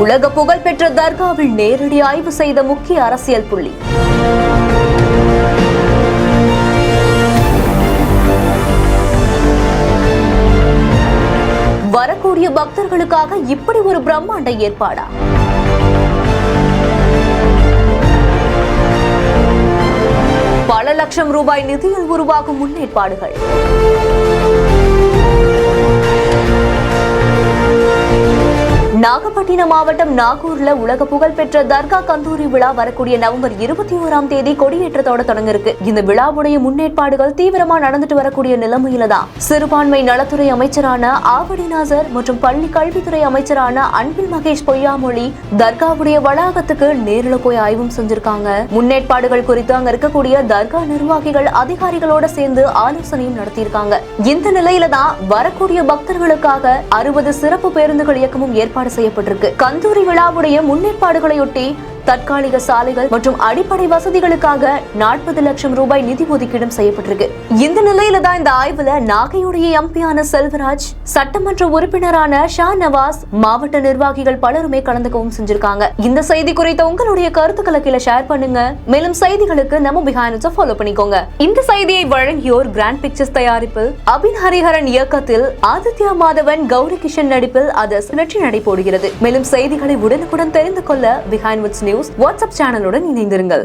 உலக புகழ்பெற்ற தர்காவில் நேரடி ஆய்வு செய்த முக்கிய அரசியல் புள்ளி. வரக்கூடிய பக்தர்களுக்காக இப்படி ஒரு பிரம்மாண்ட ஏற்பாடா? பல லட்சம் ரூபாய் நிதியில் உருவாகும் முன்னேற்பாடுகள். நாகப்பட்டினம் மாவட்டம் நாகூர்ல உலக புகழ்பெற்ற தர்கா கந்தூரி விழா வரக்கூடிய நவம்பர் 21ஆம் தேதி கொடியேற்றத்தோட தொடங்க இருக்கு. இந்த விழாவுடைய முன்னேற்பாடுகள் தீவிரமா நடந்துட்டு வரக்கூடிய நிலைமையில தான் சிறுபான்மை நலத்துறை அமைச்சரான ஆவடி நாசர் மற்றும் பள்ளி கல்வித்துறை அமைச்சரான அன்பில் மகேஷ் பொய்யாமொழி தர்காவுடைய வளாகத்துக்கு நேரில் போய் ஆய்வும் செஞ்சிருக்காங்க. முன்னேற்பாடுகள் குறித்து அங்க இருக்கக்கூடிய தர்கா நிர்வாகிகள் அதிகாரிகளோட சேர்ந்து ஆலோசனையும் நடத்தியிருக்காங்க. இந்த நிலையில தான் வரக்கூடிய பக்தர்களுக்காக 60 சிறப்பு பேருந்துகள் இயக்கமும் ஏற்பாடு செய்யப்பட்டிருக்கு. கந்தூரி விழாவுடைய முன்னேற்பாடுகளையொட்டி தற்காலிக சாலைகள் மற்றும் அடிப்படை வசதிகளுக்காக 40 லட்சம் ரூபாய் நிதி ஒதுக்கீடும் செய்யப்பட்டிருக்கு. இந்த நிலையில தான் இந்த ஆய்வுல நாகையுடைய எம்பியான செல்வராஜ், சட்டமன்ற உறுப்பினரான ஷா நவாஸ், மாவட்ட நிர்வாகிகள் பலருமே கலந்துக்கவும் செஞ்சிருக்காங்க. இந்த செய்தி குறித்த உங்களுடைய கருத்துக்களை கீழே ஷேர் பண்ணுங்க. மேலும் செய்திகளுக்கு நம்ம பிஹைண்ட் ஃபாலோ பண்ணிக்கோங்க. இந்த செய்தியை வழங்கியோர் கிராண்ட் பிக்சர்ஸ் தயாரிப்பில் அபின் ஹரிஹரன் இயக்கத்தில் ஆதித்யா மாதவன், கௌரி கிஷன் நடிப்பில் அதர்ஸ் வெற்றி நடைபோடுகிறது. மேலும் செய்திகளை உடனுக்குடன் தெரிந்து கொள்ள பிஹைண்ட் நியூஸ் வாட்ஸ்அப் சேனலுடன் இணைந்திருங்கள்.